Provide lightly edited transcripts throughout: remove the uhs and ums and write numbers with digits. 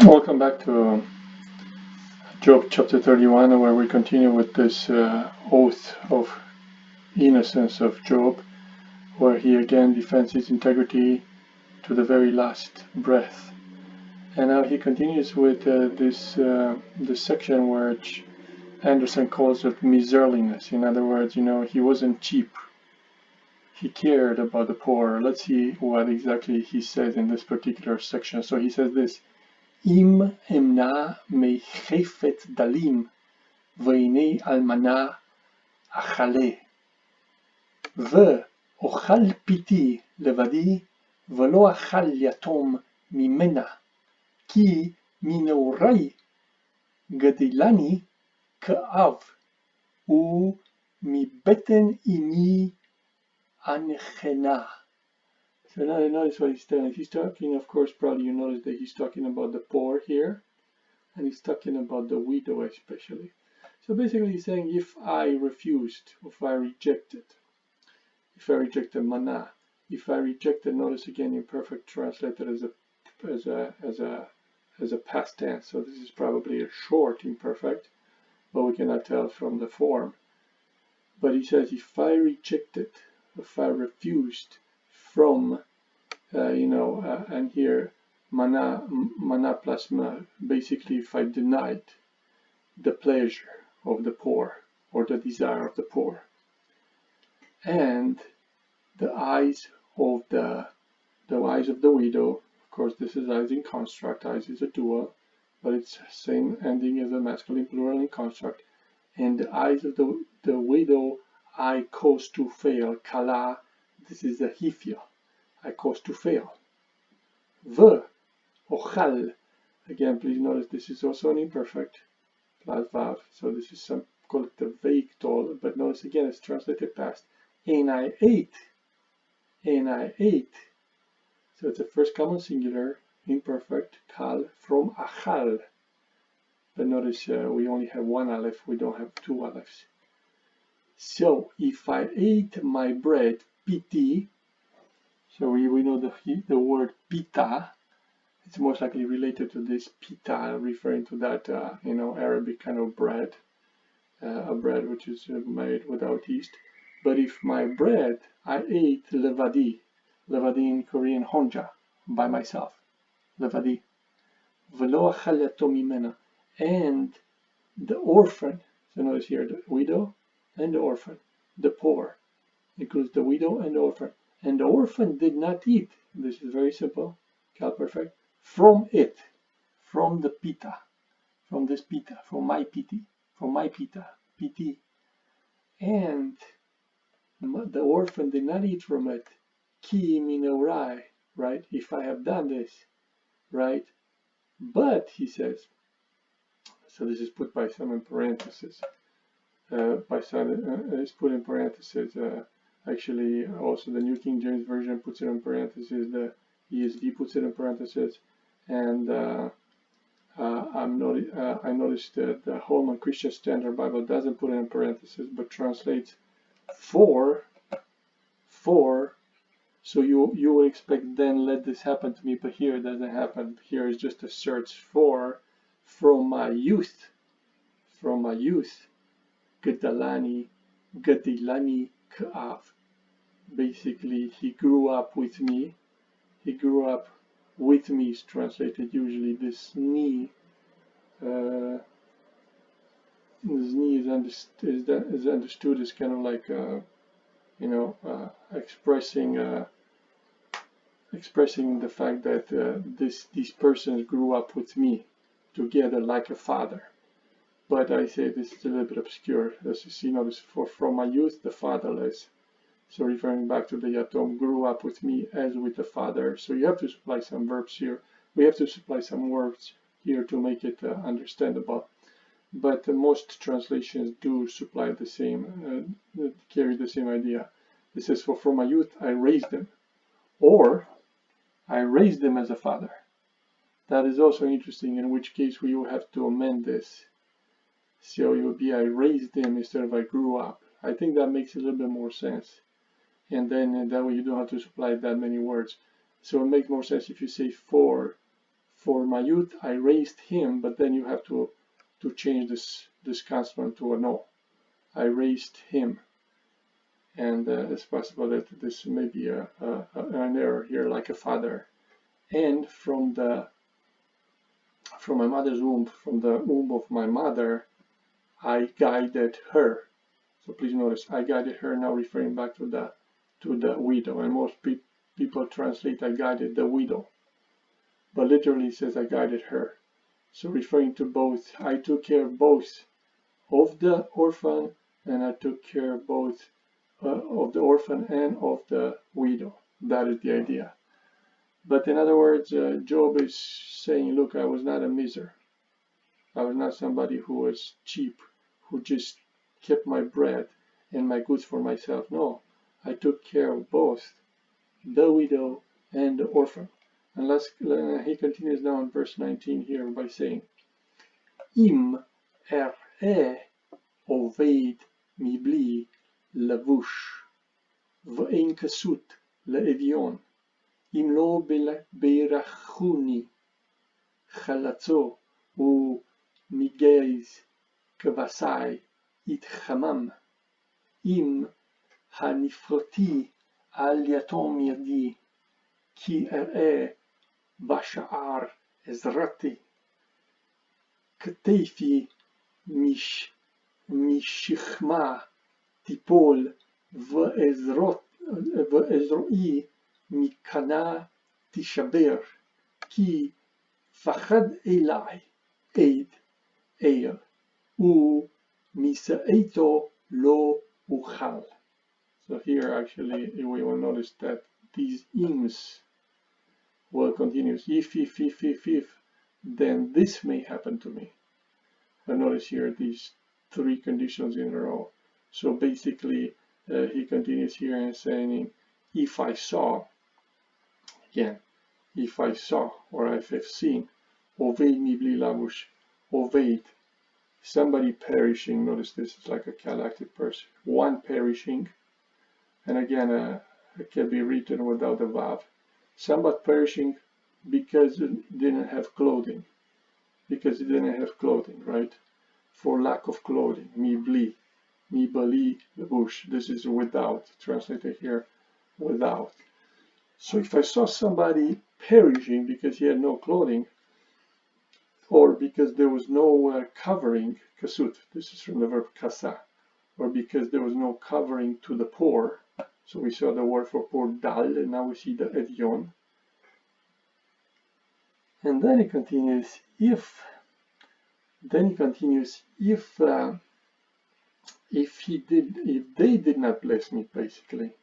Welcome back to Job chapter 31, where we continue with this oath of innocence of Job, where he again defends his integrity to the very last breath. And now he continues with this section which Anderson calls it miserliness. In other words, he wasn't cheap. He cared about the poor. Let's see what exactly he says in this particular section. So he says this: אם אמנע מחפץ דלים ועיני אלמנה אכלה ואוכל פיתי לבדי ולא אכל יתום ממנה כי מנעורי גדלני כאב ומבטן אמי אנחנה. So now notice what he's telling. He's talking, of course, probably you notice that he's talking about the poor here, and he's talking about the widow especially. So basically he's saying, if I refused, if I rejected mana, if I rejected, notice again imperfect translated as a past tense. So this is probably a short imperfect, but we cannot tell from the form. But he says, if I rejected, if I refused from, and here mana plus ma, basically if I denied the pleasure of the poor or the desire of the poor, and the eyes of the widow. Of course, this is eyes in construct. Eyes is a dual, but it's same ending as a masculine plural in construct. And the eyes of the widow, I cause to fail. Kala, this is a hifya. I cause to fail. Ochal. Again, please notice this is also an imperfect plus vav. So this is some call it the vague tol, but notice again it's translated past. And I ate. So it's a first common singular imperfect kal from achal. But notice we only have one aleph. We don't have two alephs. So if I ate my bread piti. So we know the word pita. It's most likely related to this pita, referring to that Arabic kind of bread, a bread which is made without yeast. But if my bread I ate levadi in Korean honja, by myself, levadi, velo achal yatom mimena, and the orphan. So notice here the widow and the orphan, the poor includes the widow and the orphan. And the orphan did not eat. This is very simple, cal perfect. From it, from the pita, from this pita, from my piti, piti. And the orphan did not eat from it. Ki minaurai, right? If I have done this, right? But he says, so this is put by some in parentheses. It's put in parentheses. Actually, also the New King James Version puts it in parentheses, the ESV puts it in parentheses, and I noticed that the Holman Christian Standard Bible doesn't put it in parentheses, but translates for. So you would expect then let this happen to me, but here it doesn't happen. Here is just a search for from my youth, Gadilani Ka'av. Basically, he grew up with me. Is translated usually. This knee is understood as kind of like expressing the fact that these persons grew up with me together like a father. But I say this is a little bit obscure. As you see, notice from my youth, the fatherless. So referring back to the yatom, grew up with me as with the father. So you have to supply some verbs here. We have to supply some words here to make it understandable. But most translations do supply the same, carry the same idea. It says, from my youth I raised them, or I raised them as a father. That is also interesting, in which case we will have to amend this. So it would be I raised them instead of I grew up. I think that makes a little bit more sense. And then that way you don't have to supply that many words. So it makes more sense if you say For my youth, I raised him, but then you have to change this consonant to a no. I raised him. And it's possible that this may be an error here, like a father. And from my mother's womb, from the womb of my mother, I guided her. So please notice, I guided her, now referring back to the widow. And most people translate, I guided the widow. But literally it says, I guided her. So referring to both, I took care of both of the orphan, and I took care of both of the orphan and of the widow. That is the idea. But in other words, Job is saying, look, I was not a miser. I was not somebody who was cheap, who just kept my bread and my goods for myself. No, I took care of both the widow and the orphan. And he continues now in verse 19 here by saying, Im oved mibli lavush v'ein kasut le'evion im lo beirachuni chalatzo u migez kavasai it chamam im hanifroti al yatom yadi ki vasha'ar ezrati ktefi משכמה תיפול ועזרועי מקנה תשבר כי פחד אלי עד ומסעיתו לא אוכל. So here actually we will notice that these ims will continue. If, then this may happen to me. But notice here these three conditions in a row. So basically, he continues here and saying, if I saw, again, if I saw, or if I've seen, oved mibli lavush, oved, somebody perishing. Notice this is like a collective person, one perishing, and again, it can be written without the vav. Somebody perishing because it didn't have clothing. Because he didn't have clothing, right? For lack of clothing, mi bali levush. This is without, translated here, without. So if I saw somebody perishing because he had no clothing, or because there was no covering, kasut, this is from the verb kasa, or because there was no covering to the poor, so we saw the word for poor dal, and now we see the edion. And then he continues, if they did not bless me, basically,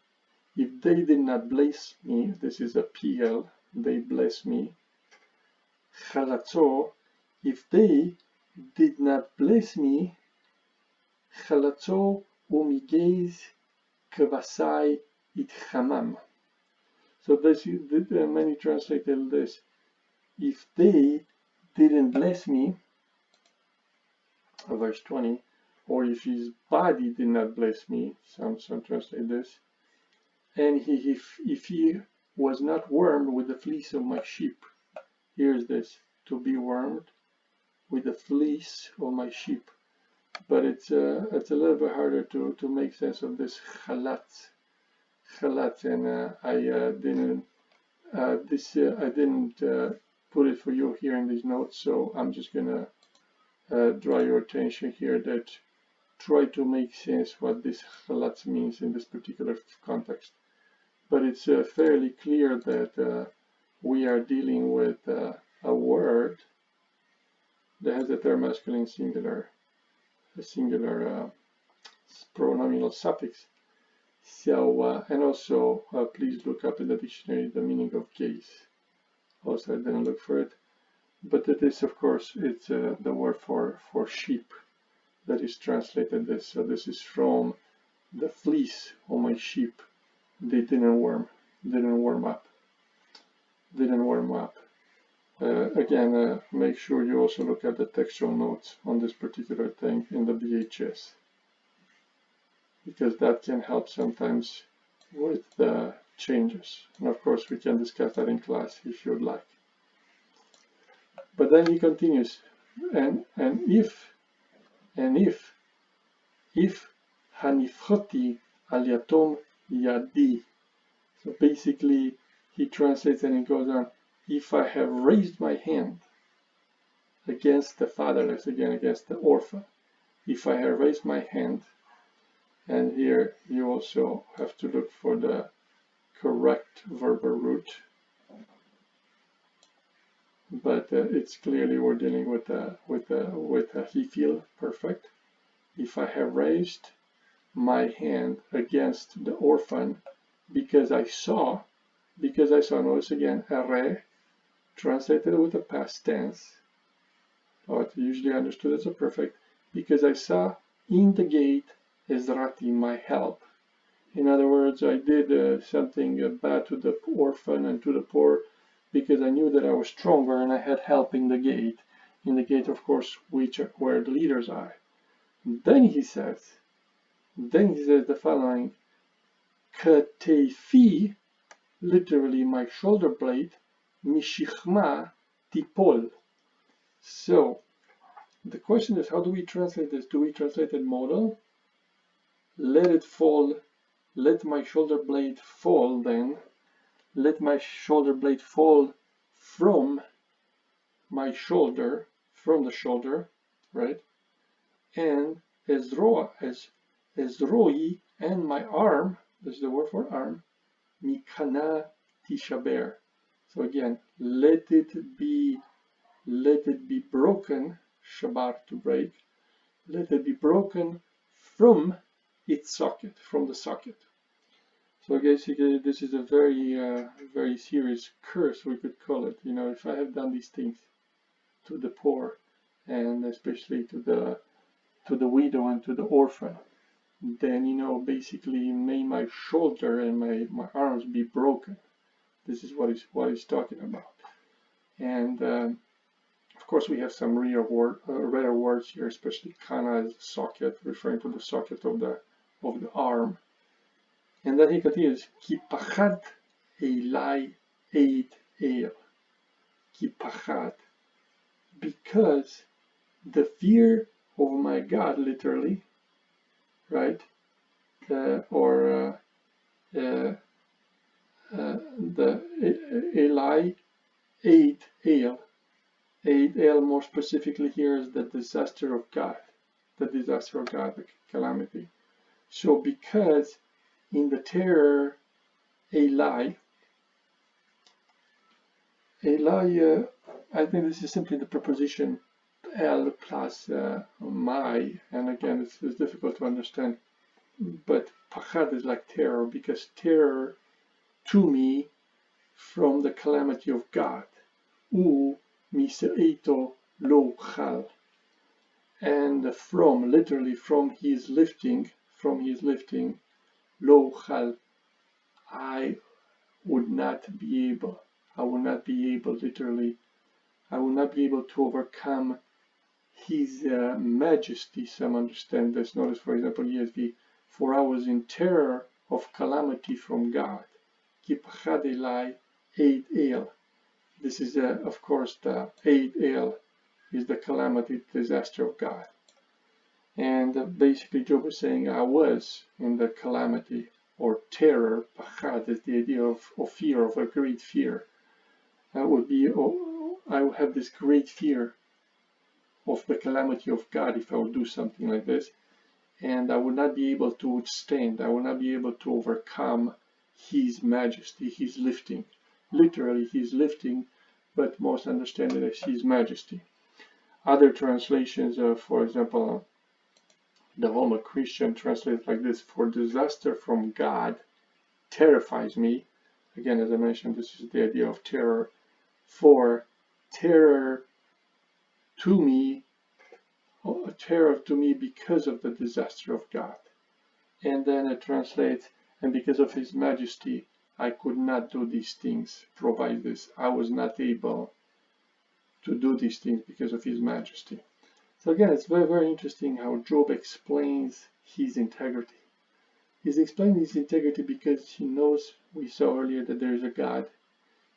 if they did not bless me, this is a PL, they bless me, chalatzo, if they did not bless me, chalatzo umigez kavasai it chamam. So this, many translated this, if they didn't bless me, verse 20, or if his body did not bless me, some translate this, and if he was not warmed with the fleece of my sheep, here's this, to be warmed with the fleece of my sheep, but it's a little bit harder to make sense of this chalatz, and I didn't put it for you here in these notes, so I'm just gonna draw your attention here that try to make sense what this chalatz means in this particular context. But it's fairly clear that we are dealing with a word that has a third masculine singular, a singular pronominal suffix. So, and also, please look up in the dictionary the meaning of gaze. Also, I didn't look for it. But it is, of course, it's the word for sheep that is translated this. So this is from the fleece of my sheep. They didn't warm up. Again, make sure you also look at the textual notes on this particular thing in the BHS, because that can help sometimes with the changes. And of course, we can discuss that in class if you'd like. But then he continues, and if hanifchoti al yatom yadi. So basically, he translates and he goes on, if I have raised my hand against the fatherless, again against the orphan, if I have raised my hand, and here you also have to look for the correct verbal root, but it's clearly we're dealing with a he feel perfect. If I have raised my hand against the orphan because I saw, notice again, arre, translated with the past tense, or it's usually understood as a perfect, because I saw in the gate Ezrati, my help. In other words, I did something bad to the orphan and to the poor because I knew that I was stronger and I had help in the gate. In the gate, of course, where the leaders are. Then he says the following, Katefi, literally my shoulder blade, Mishichma tipol. So the question is, how do we translate this? Do we translate it modal? Let it fall, let my shoulder blade fall then. Let my shoulder blade fall from my shoulder, from the shoulder, right? And ezroi, and my arm, this is the word for arm, mikana tishaber. So again, let it be broken, shabar, to break. Let it be broken from its socket, from the socket. So basically, this is a very serious curse, we could call it. You know, if I have done these things to the poor, and especially to the widow and to the orphan, then, you know, basically may my shoulder and my arms be broken. This is what he's talking about. And of course, we have some rare words here, especially kana as socket, referring to the socket of the arm. And then he continues, Ki pachad elai eid el. Ki pachad, because the fear of my God, literally, right? The elai eid el. Eid el, more specifically here, is the disaster of God. The disaster of God, the calamity. So because in the terror, Eli, I think this is simply the preposition el plus my, and again, it's difficult to understand, but pachad is like terror, because terror to me from the calamity of God, u miseito lo chal, and from, literally from his lifting, lo chal, I would not be able, literally, I will not be able to overcome his majesty. Some understand this. Notice, for example, ESV, for I was in terror of calamity from God. Ki pachad elai eid el. This is, of course, the eid el is the calamity, disaster of God. And basically, Job is saying, I was in the calamity or terror. Pachad is the idea of fear, of a great fear. I would have this great fear of the calamity of God if I would do something like this, and I would not be able to withstand, I would not be able to overcome his majesty, his lifting. Literally, his lifting, but most understand it as his majesty. Other translations, for example, the Homo Christian translates like this, for disaster from God terrifies me. Again, as I mentioned, this is the idea of terror. For terror to me, because of the disaster of God. And then it translates, and because of his majesty, I could not do these things, provide this. I was not able to do these things because of his majesty. So again, it's very, very interesting how Job explains his integrity. He's explaining his integrity because he knows, we saw earlier, that there is a God.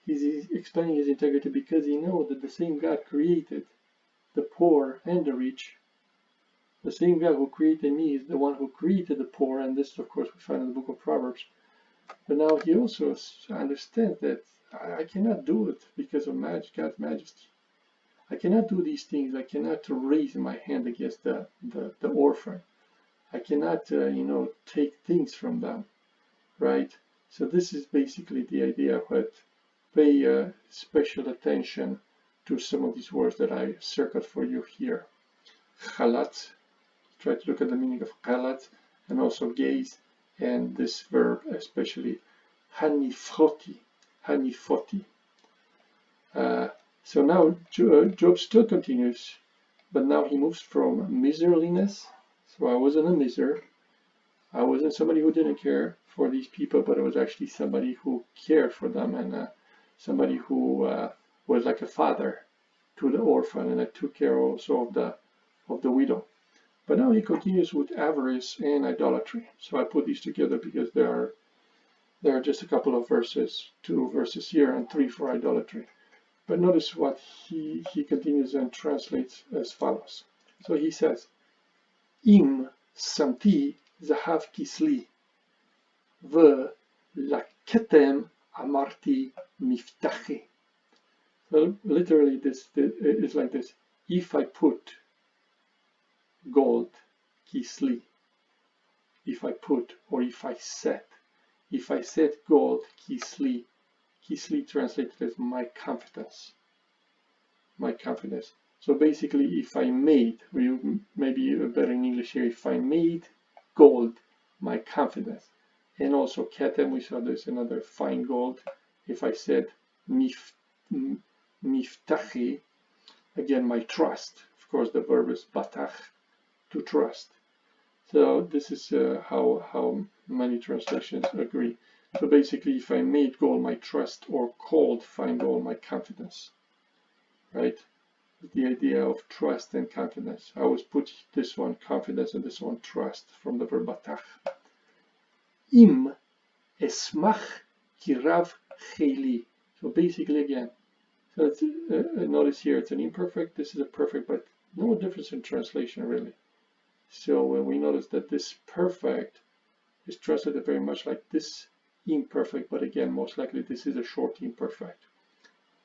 he's explaining his integrity because he knows that the same God created the poor and the rich. The same God who created me is the one who created the poor, and this, of course, we find in the book of Proverbs. But now he also understands that I cannot do it because of God's majesty. I cannot do these things. I cannot raise my hand against the orphan. I cannot, take things from them, right? So this is basically the idea, but pay special attention to some of these words that I circled for you here. Chalat, try to look at the meaning of chalat, and also gaze, and this verb especially, hanifoti. So now Job still continues, but now he moves from miserliness. So I wasn't a miser. I wasn't somebody who didn't care for these people, but it was actually somebody who cared for them, and somebody who was like a father to the orphan, and I took care also of the widow. But now he continues with avarice and idolatry. So I put these together because there are just a couple of verses, 2 verses here and 3 for idolatry. But notice what he continues and translates as follows. So he says, Im samti zahav kisli, ve laketem amarti miftachi. So literally this is like this. If I put gold, kisli, if I put, or if I set gold, kisli translated as my confidence. So basically, if I made, maybe better in English here, if I made gold my confidence, and also ketem, we saw this another fine gold. If I said miftachi, again my trust. Of course, the verb is batach, to trust. So this is how many translations agree. So basically, if I made gold my trust, or called fine gold my confidence, right? The idea of trust and confidence. I always put this one confidence and this one trust from the verb batach. Im esmach kirav cheli. So basically, again, so it's, notice here it's an imperfect. This is a perfect, but no difference in translation really. So when we notice that this perfect is translated very much like this imperfect, but again, most likely this is a short imperfect.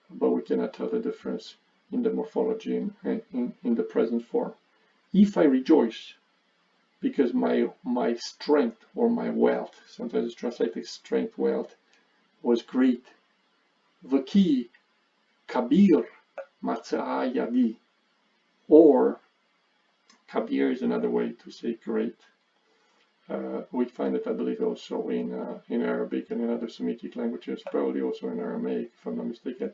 But we cannot tell the difference in the morphology in the present form. If I rejoice, because my strength or my wealth, sometimes it's translated strength, wealth, was great. Vaki kabir matza'a yadi, or kabir is another way to say great. We find it, I believe, also in Arabic and in other Semitic languages, probably also in Aramaic, if I'm not mistaken.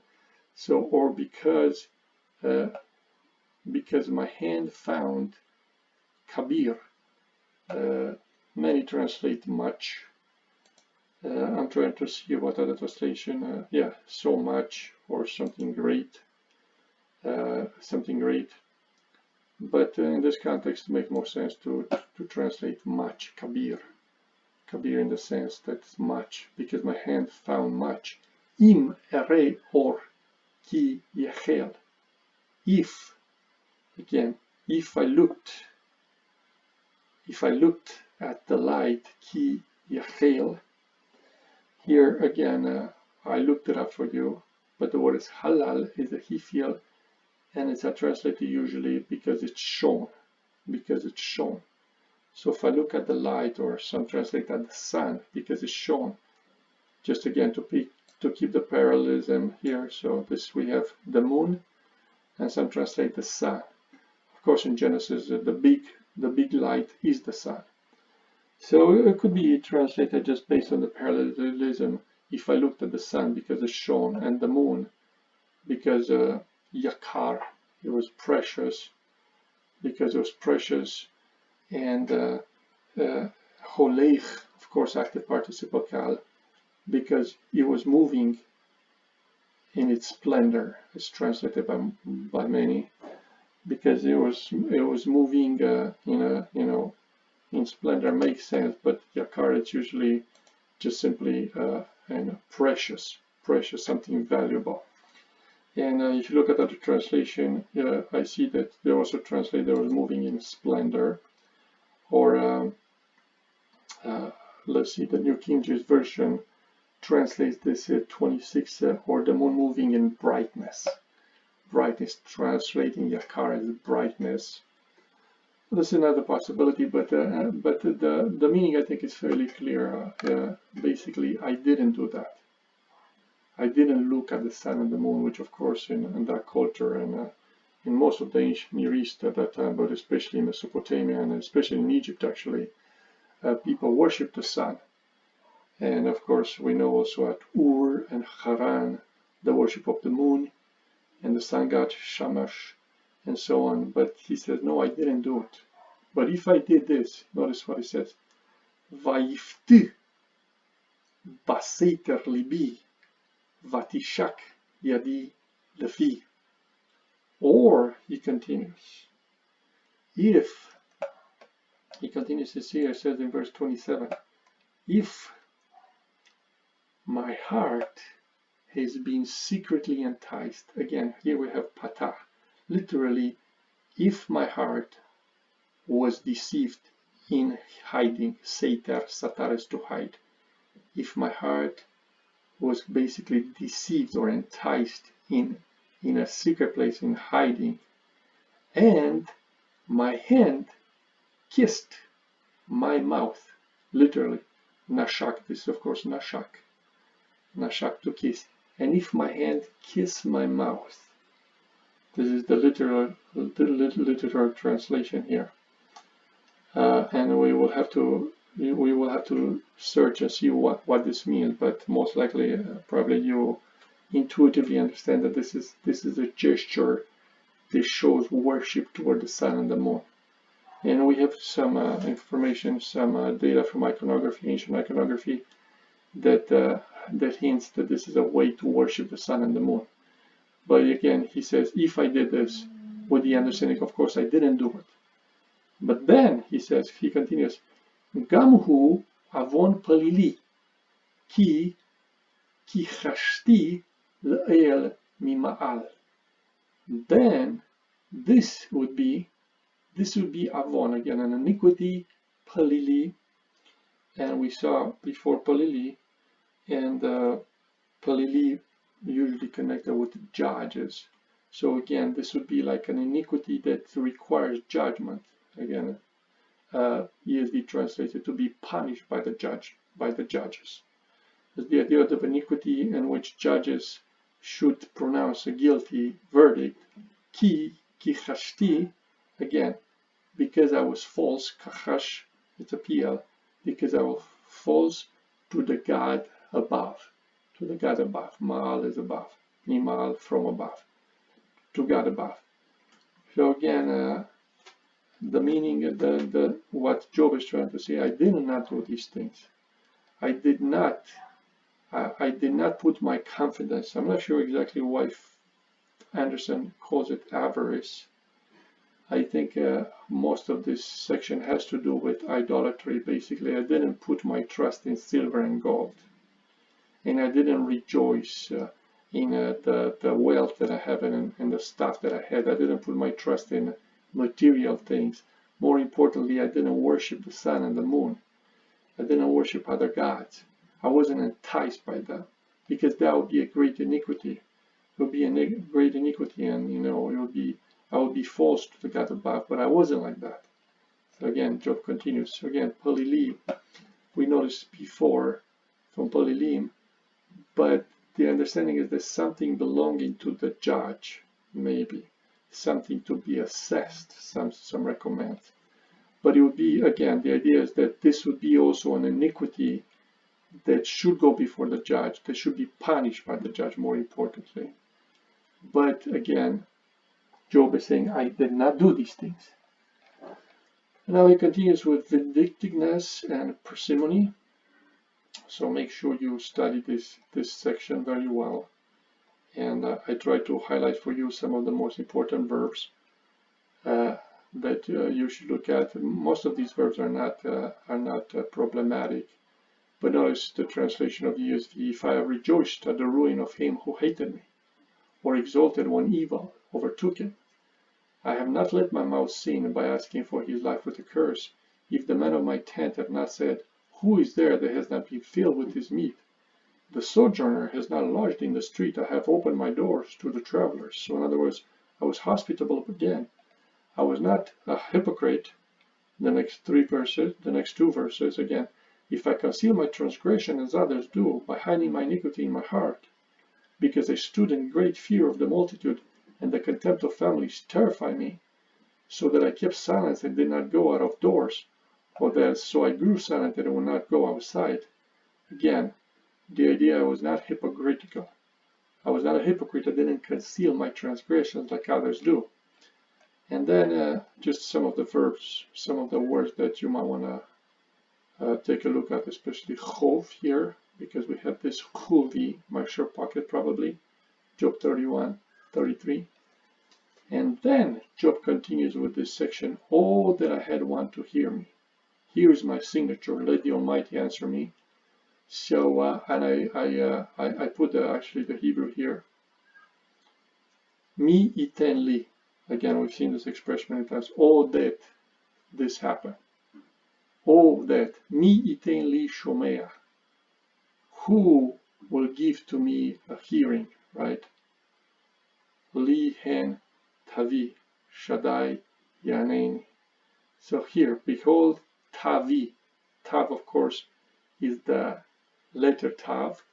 So, or because my hand found kabir. Many translate much. I'm trying to see what other translation. So much, or something great. But in this context, it makes more sense to translate much, kabir. Kabir in the sense that it's much, because my hand found much. Im ere or ki yechel. If, again, if I looked at the light, ki yechel. Here again, I looked it up for you, but the word is halal, is a hifiel, and it's translated usually because it's shown. So if I look at the light, or some translate at the sun because it's shown, just again to keep the parallelism here. So this we have the moon, and some translate the sun. Of course, in Genesis, the big light is the sun. So it could be translated just based on the parallelism. If I looked at the sun because it's shown, and the moon because yakar, it was precious, and holeich, of course, active participle kal, because it was moving in its splendor. It's translated by many, because it was moving in splendor. Makes sense, but yakar, it's usually just simply precious. precious, something valuable. And if you look at the translation, I see that they also translate there was moving in splendor, or let's see, the New King James Version translates this 26, or the moon moving in brightness. Brightness, translating yakar as brightness. That's another possibility, but the meaning I think is fairly clear. Basically, I didn't do that. I didn't look at the sun and the moon, which of course in that culture and in most of the ancient Near East at that time, but especially in Mesopotamia and especially in Egypt actually, people worshipped the sun. And of course we know also at Ur and Haran, the worship of the moon and the sun god Shamash and so on. But he says, no, I didn't do it. But if I did this, notice what he says, Vayifti baseiter libi vatishak yadi lefi. Or, he continues, if, he continues to see, it says in verse 27, if my heart has been secretly enticed, again, here we have patah, literally, if my heart was deceived in hiding, satar, satar is to hide, if my heart was basically deceived or enticed in a secret place, in hiding, and my hand kissed my mouth, literally, nashak, this is of course nashak to kiss, and if my hand kissed my mouth, this is the literal translation here, and we will have to search and see what this means, but most likely probably you intuitively understand that this is a gesture that shows worship toward the sun and the moon. And we have some information, some data from iconography, ancient iconography, that hints that this is a way to worship the sun and the moon. But again, he says, if I did this, with the understanding, of course, I didn't do it. But then, he says, he continues, Gamhu avon palili, ki chashti l'el mima'al. Then, this would be avon, again, an iniquity, palili, and we saw before palili, and palili usually connected with judges. So again, this would be like an iniquity that requires judgment. Again, ESV translated to be punished by the judges. It's the idea of iniquity in which judges should pronounce a guilty verdict. Ki chashti, again, because I was false, kachash, it's a PL, because I was false to the God above. To the God above. Ma'al is above. Mima'al, from above. To God above. So again, the meaning of what Job is trying to say, I did not do these things. I did not put my confidence. I'm not sure exactly why Anderson calls it avarice. I think most of this section has to do with idolatry, basically. I didn't put my trust in silver and gold. And I didn't rejoice in the wealth that I have and the stuff that I had. I didn't put my trust in material things. More importantly, I didn't worship the sun and the moon. I didn't worship other gods. I wasn't enticed by them, because that would be a great iniquity. It would be a great iniquity, and I would be false to the God above, but I wasn't like that. So again, Job continues. So again, Palilim, we noticed before from Palilim, but the understanding is there's something belonging to the judge, maybe something to be assessed, some recommend. But it would be, again, the idea is that this would be also an iniquity that should go before the judge, that should be punished by the judge, more importantly. But again, Job is saying, I did not do these things. And now he continues with vindictiveness and parsimony. So make sure you study this section very well. And I try to highlight for you some of the most important verbs that you should look at. Most of these verbs are not problematic, But notice the translation of the ESV, if I have rejoiced at the ruin of him who hated me, or exalted when evil overtook him. I have not let my mouth sin by asking for his life with a curse. If the men of my tent have not said, who is there that has not been filled with his meat? The sojourner has not lodged in the street. I have opened my doors to the travelers. So in other words, I was hospitable again. I was not a hypocrite. The next two verses again. If I conceal my transgression as others do, by hiding my iniquity in my heart, because I stood in great fear of the multitude, and the contempt of families terrified me, so that I kept silence and did not go out of doors, so I grew silent and would not go outside. Again, the idea I was not hypocritical. I was not a hypocrite. I didn't conceal my transgressions like others do. And then just some of the verbs, some of the words that you might want to take a look at, especially chov here, because we have this chuvi, my shirt pocket probably, Job 31, 33. And then Job continues with this section, oh, that I had one to hear me. Here is my signature, let the Almighty answer me. So, and I put actually the Hebrew here. Mi iten li. Again, we've seen this expression many times. Oh, that this happened. Oh, that. Mi iten li shomea. Who will give to me a hearing, right? Li hen tavi shaddai yanein. So here, behold, tavi. Tav, of course, is the letter tav,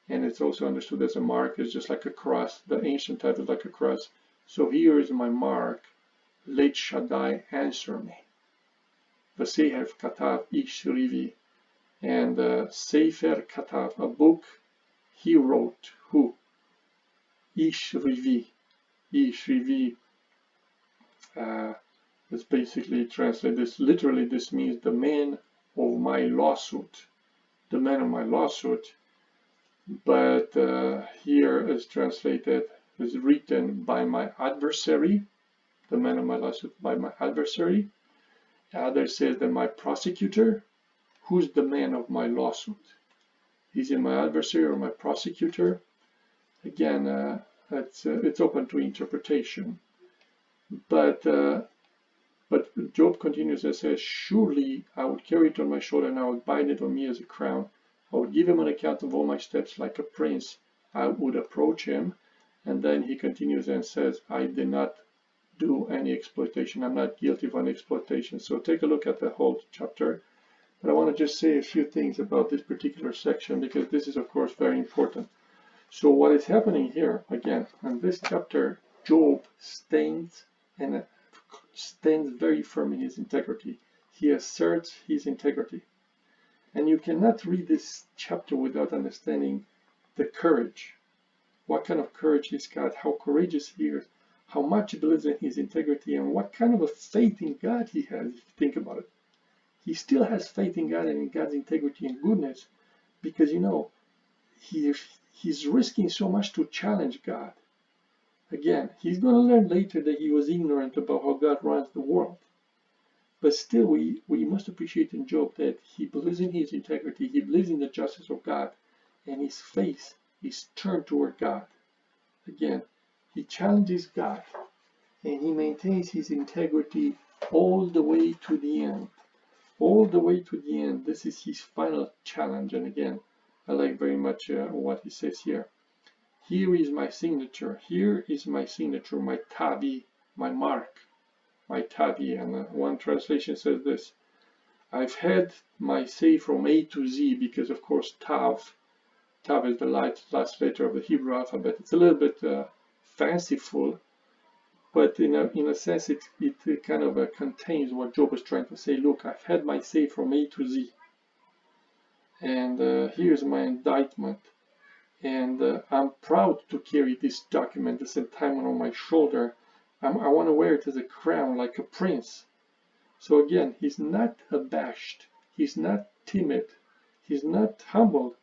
and it's also understood as a mark. It's just like a cross. The ancient type is like a cross. So here is my mark. Let Shaddai answer me. V'sefer katav ish rivi. And Sefer katav, a book he wrote. Who? Ish rivi. Ish rivi. It's basically translated this. Literally, this means the man of my lawsuit. The man of my lawsuit. But here is translated, is written by my adversary, the man of my lawsuit, by my adversary. Other says that my prosecutor. Who's the man of my lawsuit? Is it my adversary or my prosecutor? Again, it's open to interpretation. But Job continues and says, surely I would carry it on my shoulder and I would bind it on me as a crown. I would give him an account of all my steps like a prince. I would approach him. And then he continues and says, I did not do any exploitation. I'm not guilty of any exploitation. So take a look at the whole chapter. But I want to just say a few things about this particular section because this is, of course, very important. So what is happening here, again, in this chapter, Job stands very firm in his integrity. He asserts his integrity. And you cannot read this chapter without understanding the courage. What kind of courage he's got, how courageous he is, how much he believes in his integrity, and what kind of a faith in God he has, if you think about it. He still has faith in God and in God's integrity and goodness because, you know, he's risking so much to challenge God. Again, he's going to learn later that he was ignorant about how God runs the world. But still, we must appreciate in Job that he believes in his integrity, he believes in the justice of God, and his face is turned toward God. Again, he challenges God, and he maintains his integrity all the way to the end. All the way to the end. This is his final challenge. And again, I like very much what he says here. Here is my signature. Here is my signature, my tavi, my mark. My tavi, and one translation says this: I've had my say from A to Z because, of course, tav is the last letter of the Hebrew alphabet. It's a little bit fanciful, but in a sense, it kind of contains what Job is trying to say. Look, I've had my say from A to Z, and here's my indictment, and I'm proud to carry this document, this entitlement on my shoulder. I want to wear it as a crown like a prince. So again, he's not abashed. He's not timid. He's not humble.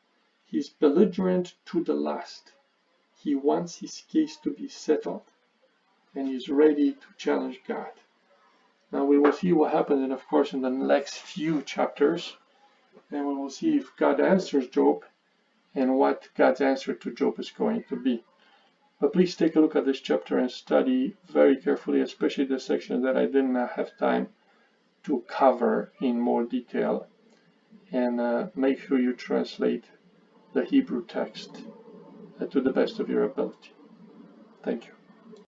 He's belligerent to the last. He wants his case to be settled. And he's ready to challenge God. Now we will see what happens, and of course, in the next few chapters. and we will see if God answers Job and what God's answer to Job is going to be. But please take a look at this chapter and study very carefully, especially the section that I did not have time to cover in more detail. And make sure you translate the Hebrew text to the best of your ability. Thank you.